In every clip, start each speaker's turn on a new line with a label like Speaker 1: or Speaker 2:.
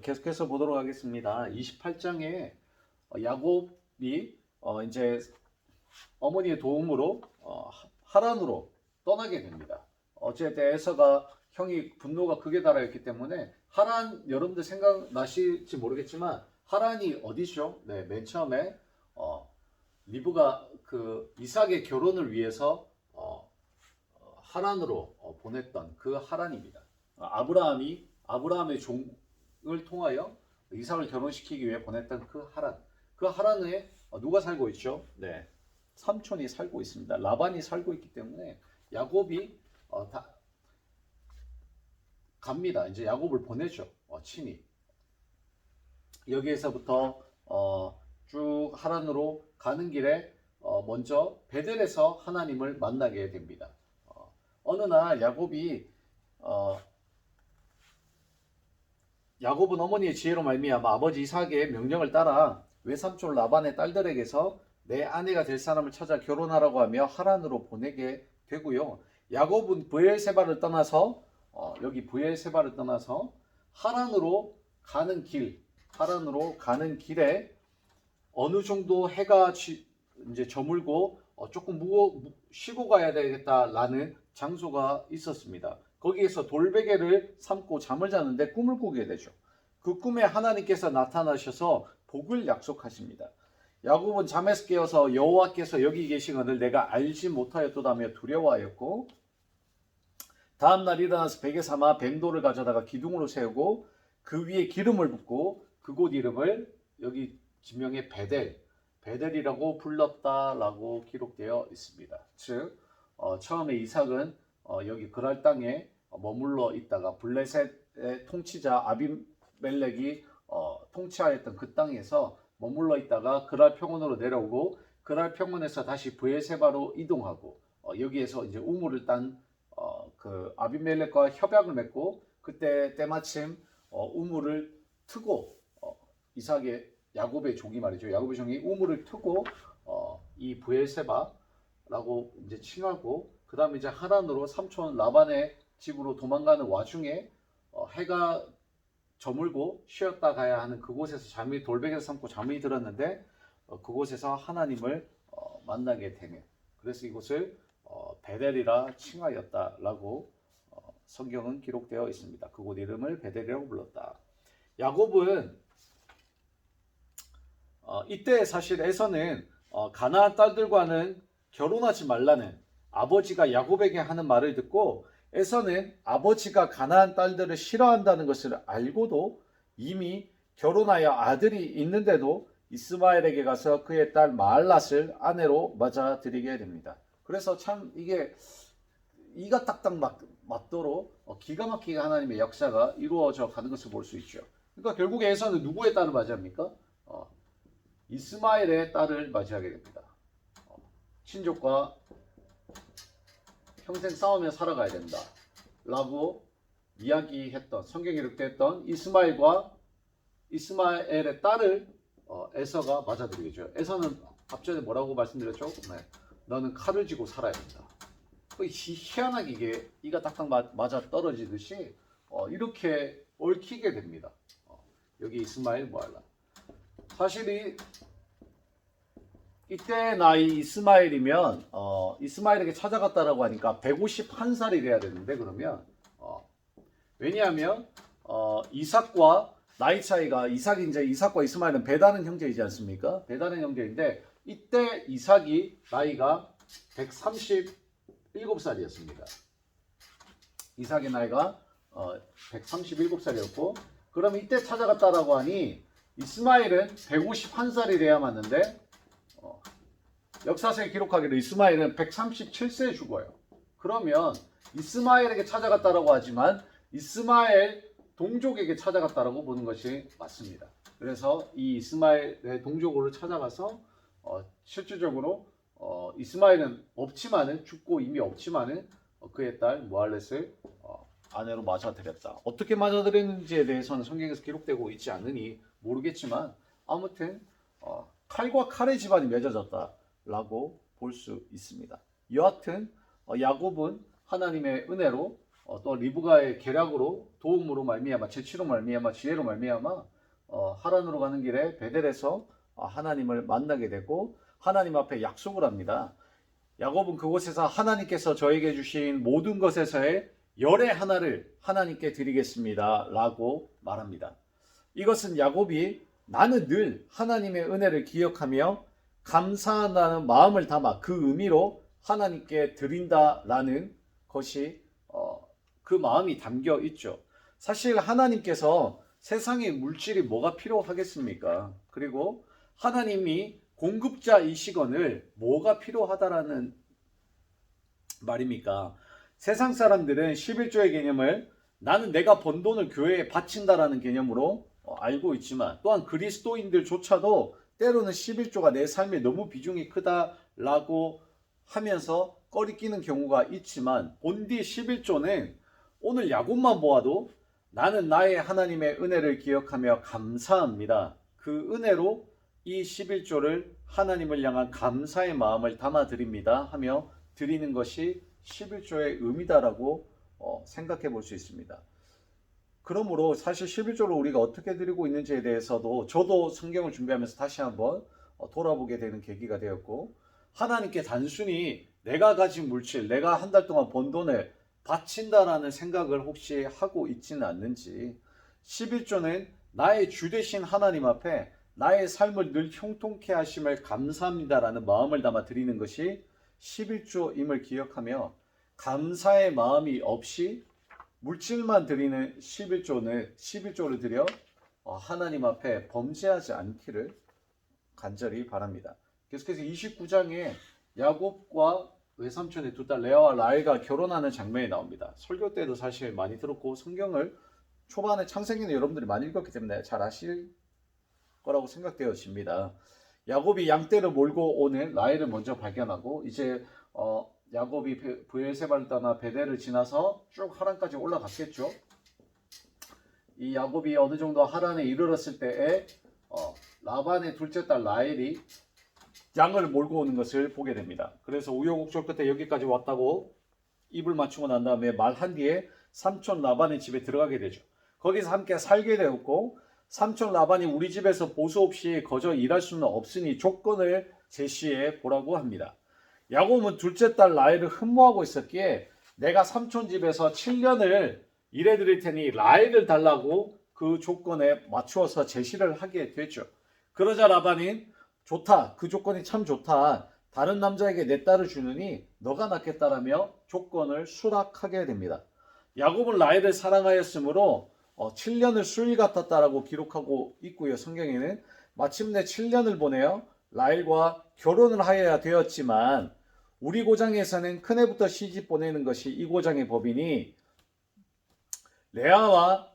Speaker 1: 계속해서 보도록 하겠습니다. 28장에 야곱이 이제 어머니의 도움으로 하란으로 떠나게 됩니다. 어쨌든 에서가 형이 분노가 극에 달하였기 때문에 하란, 여러분들 생각나실지 모르겠지만 하란이 어디죠? 네, 맨 처음에 리브가 그 이삭의 결혼을 위해서 하란으로 보냈던 그 하란입니다. 아브라함의 종을 통하여 이삭을 결혼시키기 위해 보냈던 그 하란. 그 하란에 누가 살고 있죠? 네, 삼촌이 살고 있습니다. 라반이 살고 있기 때문에 야곱이 다 갑니다. 이제 야곱을 보내죠. 친히. 여기에서부터 쭉 하란으로 가는 길에 먼저 베델에서 하나님을 만나게 됩니다. 어느 날 야곱은 어머니의 지혜로 말미암아 아버지 이삭의 명령을 따라 외삼촌 라반의 딸들에게서 내 아내가 될 사람을 찾아 결혼하라고 하며 하란으로 보내게 되고요. 야곱은 브엘세바를 떠나서 하란으로 가는 길에 어느 정도 해가 이제 저물고 조금 쉬고 가야 되겠다라는 장소가 있었습니다. 거기에서 돌베개를 삼고 잠을 자는데 꿈을 꾸게 되죠. 그 꿈에 하나님께서 나타나셔서 복을 약속하십니다. 야곱은 잠에서 깨어서 여호와께서 여기 계시거늘 내가 알지 못하였도다며 두려워하였고, 다음날 일어나서 베개 삼아 뱀돌을 가져다가 기둥으로 세우고 그 위에 기름을 붓고 그곳 이름을 여기 지명에 베델이라고 불렀다라고 기록되어 있습니다. 즉 처음에 이삭은 여기 그랄 땅에 머물러 있다가 블레셋의 통치자 아비멜렉이 통치하였던 그 땅에서 머물러 있다가 그랄 평원으로 내려오고 그랄 평원에서 다시 브엘세바로 이동하고 여기에서 이제 우물을 딴 그 아비멜렉과 협약을 맺고 그때 때마침 우물을 트고 야곱의 종이 말이죠. 야곱의 종이 우물을 트고 이 브엘세바라고 이제 칭하고 그 다음에 이제 하란으로 삼촌 라반의 집으로 도망가는 와중에 해가 저물고 쉬었다 가야 하는 그곳에서 돌베개를 삼고 잠이 들었는데 그곳에서 하나님을 만나게 되며 그래서 이곳을 베델이라 칭하였다라고 성경은 기록되어 있습니다. 그곳 이름을 베델이라고 불렀다. 야곱은 이때 사실 에서는 가나안 딸들과는 결혼하지 말라는 아버지가 야곱에게 하는 말을 듣고 에서는 아버지가 가나안 딸들을 싫어한다는 것을 알고도 이미 결혼하여 아들이 있는데도 이스마엘에게 가서 그의 딸 마알랏을 아내로 맞아들이게 됩니다. 그래서 참 이게 이가 딱딱 맞도록 기가 막히게 하나님의 역사가 이루어져 가는 것을 볼 수 있죠. 그러니까 결국에 에서는 누구의 딸을 맞이합니까? 이스마엘의 딸을 맞이하게 됩니다. 친족과 평생 싸우며 살아가야 된다 라고 이야기했던 성경에 기록됐던 이스마엘의 딸을 에서가 맞아들이죠. 에서는 앞전에 뭐라고 말씀드렸죠? 네. 너는 칼을 쥐고 살아야 된다. 희한하게 이게 이가 딱딱 맞아 떨어지듯이 이렇게 얽히게 됩니다. 여기 이스마엘 모알라. 사실 이때 나이 이스마엘이면 이스마엘에게 찾아갔다라고 하니까 151살이 돼야 되는데 그러면 왜냐하면 이삭과 나이 차이가 이삭과 이스마엘은 배다른 형제이지 않습니까? 배다른 형제인데 이때 이삭이 나이가 137살이었습니다. 이삭의 나이가 137살이었고 그럼 이때 찾아갔다라고 하니 이스마엘은 151살이 돼야 맞는데 역사서에 기록하기로 이스마엘은 137세에 죽어요. 그러면 이스마엘에게 찾아갔다라고 하지만 이스마엘 동족에게 찾아갔다라고 보는 것이 맞습니다. 그래서 이 이스마엘의 동족으로 찾아가서 실질적으로 이스마엘은 죽고 이미 없지만은 그의 딸 무알렛을 아내로 맞아들였다. 어떻게 맞아들였는지에 대해서는 성경에서 기록되고 있지 않으니 모르겠지만 아무튼 칼과 칼의 집안이 맺어졌다라고 볼 수 있습니다. 여하튼 야곱은 하나님의 은혜로 또 리브가의 계략으로 도움으로 말미암아 재치로 말미암아 지혜로 말미암아 하란으로 가는 길에 베델에서 하나님을 만나게 되고 하나님 앞에 약속을 합니다. 야곱은 그곳에서 하나님께서 저에게 주신 모든 것에서의 열의 하나를 하나님께 드리겠습니다 라고 말합니다. 이것은 야곱이 나는 늘 하나님의 은혜를 기억하며 감사한다는 마음을 담아 그 의미로 하나님께 드린다라는 것이 그 마음이 담겨 있죠. 사실 하나님께서 세상에 물질이 뭐가 필요하겠습니까? 그리고 하나님이 공급자이시거늘 뭐가 필요하다라는 말입니까? 세상 사람들은 11조의 개념을 나는 내가 번 돈을 교회에 바친다라는 개념으로 알고 있지만 또한 그리스도인들조차도 때로는 11조가 내 삶에 너무 비중이 크다라고 하면서 꺼리끼는 경우가 있지만 본디 11조는 오늘 야곱만 보아도 나는 나의 하나님의 은혜를 기억하며 감사합니다. 그 은혜로 이 11조를 하나님을 향한 감사의 마음을 담아드립니다 하며 드리는 것이 11조의 의미다라고 생각해 볼 수 있습니다. 그러므로 사실 11조를 우리가 어떻게 드리고 있는지에 대해서도 저도 성경을 준비하면서 다시 한번 돌아보게 되는 계기가 되었고 하나님께 단순히 내가 가진 물질, 내가 한 달 동안 번 돈을 바친다라는 생각을 혹시 하고 있지는 않는지 11조는 나의 주 되신 하나님 앞에 나의 삶을 늘 형통케 하심을 감사합니다라는 마음을 담아 드리는 것이 11조임을 기억하며 감사의 마음이 없이 물질만 드리는 11조를 드려 하나님 앞에 범죄하지 않기를 간절히 바랍니다. 계속해서 29장에 야곱과 외삼촌의 두 딸 레아와 라헬가 결혼하는 장면이 나옵니다. 설교 때도 사실 많이 들었고 성경을 초반에 창세기는 여러분들이 많이 읽었기 때문에 잘 아실 거라고 생각되어집니다. 야곱이 양떼를 몰고 오는 라헬을 먼저 발견하고 이제 야곱이 브엘세바를 떠나 베델을 지나서 쭉 하란까지 올라갔겠죠. 이 야곱이 어느 정도 하란에 이르렀을 때에 라반의 둘째 딸 라헬이 양을 몰고 오는 것을 보게 됩니다. 그래서 우여곡절 끝에 여기까지 왔다고 입을 맞추고 난 다음에 말한 뒤에 삼촌 라반의 집에 들어가게 되죠. 거기서 함께 살게 되었고 삼촌 라반이 우리 집에서 보수 없이 거저 일할 수는 없으니 조건을 제시해 보라고 합니다. 야곱은 둘째 딸 라헬을 흠모하고 있었기에 내가 삼촌 집에서 7년을 일해드릴 테니 라헬을 달라고 그 조건에 맞추어서 제시를 하게 되죠. 그러자 라반이 좋다. 그 조건이 참 좋다. 다른 남자에게 내 딸을 주느니 너가 낳겠다라며 조건을 수락하게 됩니다. 야곱은 라헬을 사랑하였으므로 7년을 수일 같았다라고 기록하고 있고요. 성경에는 마침내 7년을 보내어 라헬과 결혼을 하여야 되었지만 우리 고장에서는 큰애부터 시집 보내는 것이 이 고장의 법이니 레아와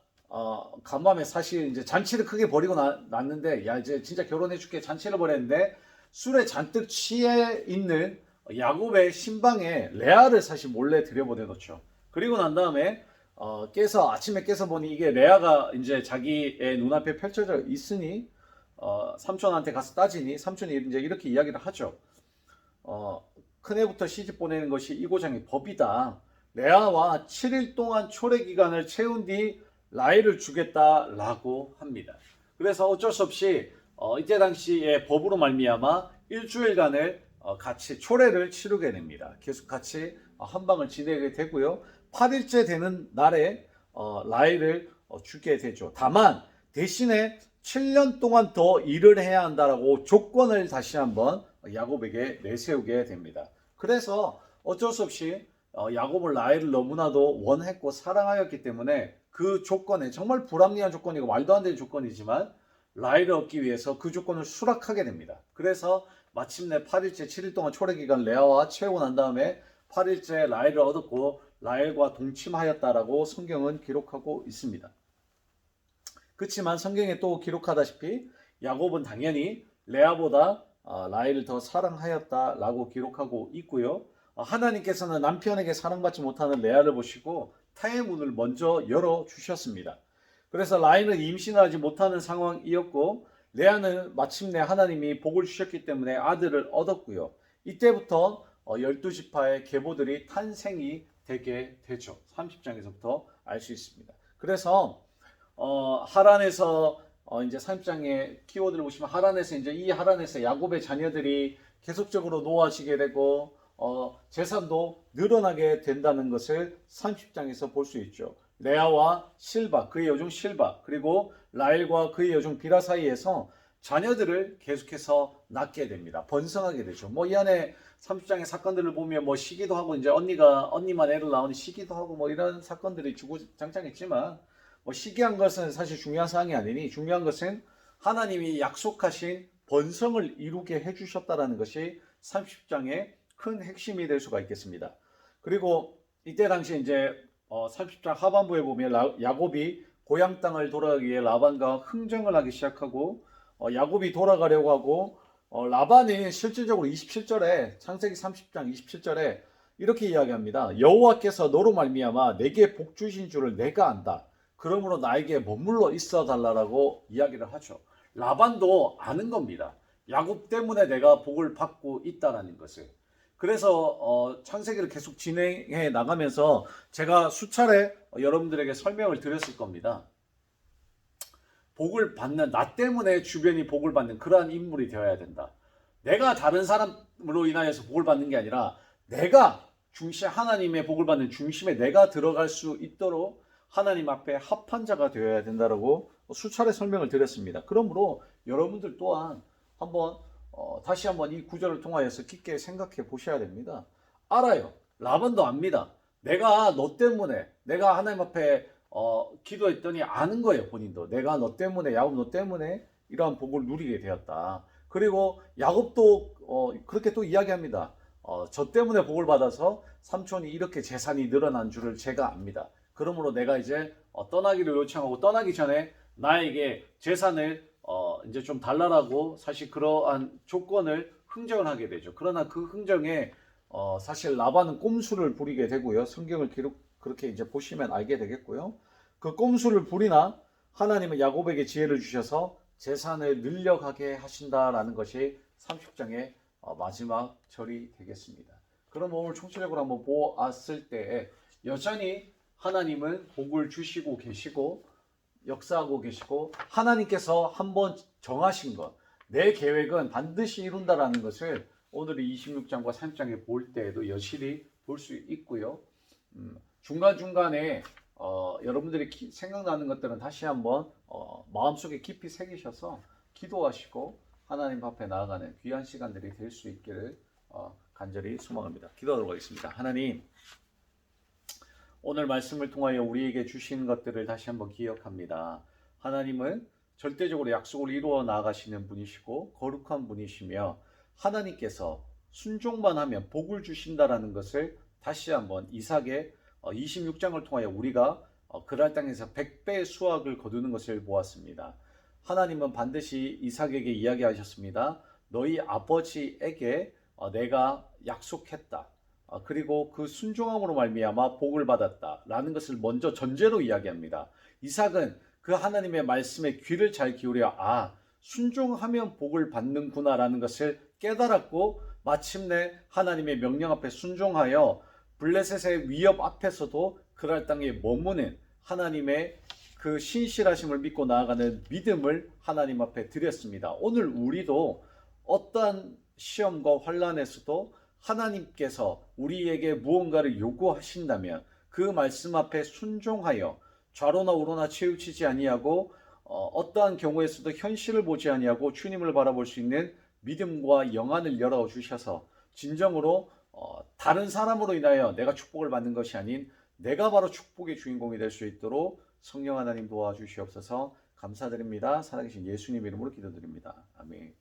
Speaker 1: 간밤에 사실 이제 잔치를 크게 벌이고 났는데 야 이제 진짜 결혼해줄게 잔치를 벌였는데 술에 잔뜩 취해 있는 야곱의 신방에 레아를 사실 몰래 들여보내놓죠. 그리고 난 다음에 아침에 깨서 보니 이게 레아가 이제 자기의 눈앞에 펼쳐져 있으니 삼촌한테 가서 따지니 삼촌이 이제 이렇게 이야기를 하죠. 큰애부터 시집 보내는 것이 이 고장의 법이다. 레아와 7일 동안 초래 기간을 채운 뒤 라헬을 주겠다라고 합니다. 그래서 어쩔 수 없이 이때 당시의 법으로 말미암아 일주일간을 같이 초래를 치르게 됩니다. 계속 같이 한방을 지내게 되고요. 8일째 되는 날에 라헬을 주게 되죠. 다만 대신에 7년 동안 더 일을 해야 한다라고 조건을 다시 한번 야곱에게 내세우게 됩니다. 그래서 어쩔 수 없이 야곱은 라헬을 너무나도 원했고 사랑하였기 때문에 그 조건에 정말 불합리한 조건이고 말도 안 되는 조건이지만 라헬을 얻기 위해서 그 조건을 수락하게 됩니다. 그래서 마침내 8일째 7일 동안 초래기간 레아와 채우고 난 다음에 8일째 라헬을 얻었고 라헬과 동침하였다라고 성경은 기록하고 있습니다. 그렇지만 성경에 또 기록하다시피 야곱은 당연히 레아보다 라헬을 더 사랑하였다라고 기록하고 있고요. 하나님께서는 남편에게 사랑받지 못하는 레아를 보시고 태의 문을 먼저 열어주셨습니다. 그래서 라헬은 임신하지 못하는 상황이었고 레아는 마침내 하나님이 복을 주셨기 때문에 아들을 얻었고요. 이때부터 12지파의 계보들이 탄생이 되게 되죠. 30장에서부터 알 수 있습니다. 그래서 하란에서 이제 30장의 키워드를 보시면 하란에서 이제 이 하란에서 야곱의 자녀들이 계속적으로 놓아지게 되고 재산도 늘어나게 된다는 것을 30장에서 볼 수 있죠. 레아와 실바, 그의 여종 실바, 그리고 라헬과 그의 여종 비라 사이에서 자녀들을 계속해서 낳게 됩니다. 번성하게 되죠. 뭐 이 안에 30장의 사건들을 보면 뭐 시기도 하고 이제 언니만 애를 낳으니 시기도 하고 뭐 이런 사건들이 주구장창했지만 뭐 시기한 것은 사실 중요한 사항이 아니니 중요한 것은 하나님이 약속하신 번성을 이루게 해주셨다라는 것이 30장의 큰 핵심이 될 수가 있겠습니다. 그리고 이때 당시 이제 30장 하반부에 보면 야곱이 고향 땅을 돌아가기 위해 라반과 흥정을 하기 시작하고 야곱이 돌아가려고 하고 라반이 실질적으로 27절에 창세기 30장 27절에 이렇게 이야기합니다. 여호와께서 너로 말미암아 내게 복 주신 줄을 내가 안다. 그러므로 나에게 머물러 있어 달라라고 이야기를 하죠. 라반도 아는 겁니다. 야곱 때문에 내가 복을 받고 있다라는 것을. 그래서 창세기를 계속 진행해 나가면서 제가 수차례 여러분들에게 설명을 드렸을 겁니다. 복을 받는, 나 때문에 주변이 복을 받는 그러한 인물이 되어야 된다. 내가 다른 사람으로 인하여서 복을 받는 게 아니라 내가 하나님의 복을 받는 중심에 내가 들어갈 수 있도록 하나님 앞에 합한 자가 되어야 된다라고 수차례 설명을 드렸습니다. 그러므로 여러분들 또한 다시 한번 이 구절을 통하여서 깊게 생각해 보셔야 됩니다. 알아요. 라반도 압니다. 내가 너 때문에, 내가 하나님 앞에 기도했더니 아는 거예요. 본인도. 내가 너 때문에, 야곱 너 때문에 이러한 복을 누리게 되었다. 그리고 야곱도 그렇게 또 이야기합니다. 저 때문에 복을 받아서 삼촌이 이렇게 재산이 늘어난 줄을 제가 압니다. 그러므로 내가 이제 떠나기를 요청하고 떠나기 전에 나에게 재산을 이제 좀 달라라고 사실 그러한 조건을 흥정을 하게 되죠. 그러나 그 흥정에 사실 라반은 꼼수를 부리게 되고요. 성경을 그렇게 이제 보시면 알게 되겠고요. 그 꼼수를 부리나 하나님은 야곱에게 지혜를 주셔서 재산을 늘려가게 하신다라는 것이 30장의 마지막 절이 되겠습니다. 그럼 오늘 총체적으로 한번 보았을 때 여전히 하나님은 복을 주시고 계시고 역사하고 계시고 하나님께서 한번 정하신 것, 내 계획은 반드시 이룬다라는 것을 오늘 26장과 30장에 볼 때에도 여실히 볼 수 있고요. 중간중간에 여러분들이 생각나는 것들은 다시 한번 마음속에 깊이 새기셔서 기도하시고 하나님 앞에 나아가는 귀한 시간들이 될 수 있기를 간절히 소망합니다. 기도하도록 하겠습니다. 하나님, 오늘 말씀을 통하여 우리에게 주신 것들을 다시 한번 기억합니다. 하나님은 절대적으로 약속을 이루어 나가시는 분이시고 거룩한 분이시며 하나님께서 순종만 하면 복을 주신다라는 것을 다시 한번 이삭의 26장을 통하여 우리가 그랄 땅에서 100배의 수확을 거두는 것을 보았습니다. 하나님은 반드시 이삭에게 이야기하셨습니다. 너희 아버지에게 내가 약속했다. 그리고 그 순종함으로 말미암아 복을 받았다라는 것을 먼저 전제로 이야기합니다. 이삭은 그 하나님의 말씀에 귀를 잘 기울여 순종하면 복을 받는구나라는 것을 깨달았고 마침내 하나님의 명령 앞에 순종하여 블레셋의 위협 앞에서도 그랄 땅에 머무는 하나님의 그 신실하심을 믿고 나아가는 믿음을 하나님 앞에 드렸습니다. 오늘 우리도 어떠한 시험과 환난에서도 하나님께서 우리에게 무언가를 요구하신다면 그 말씀 앞에 순종하여 좌로나 우로나 치우치지 아니하고 어떠한 경우에서도 현실을 보지 아니하고 주님을 바라볼 수 있는 믿음과 영안을 열어주셔서 진정으로 다른 사람으로 인하여 내가 축복을 받는 것이 아닌 내가 바로 축복의 주인공이 될 수 있도록 성령 하나님 도와주시옵소서. 감사드립니다. 살아계신 예수님 이름으로 기도드립니다. 아멘.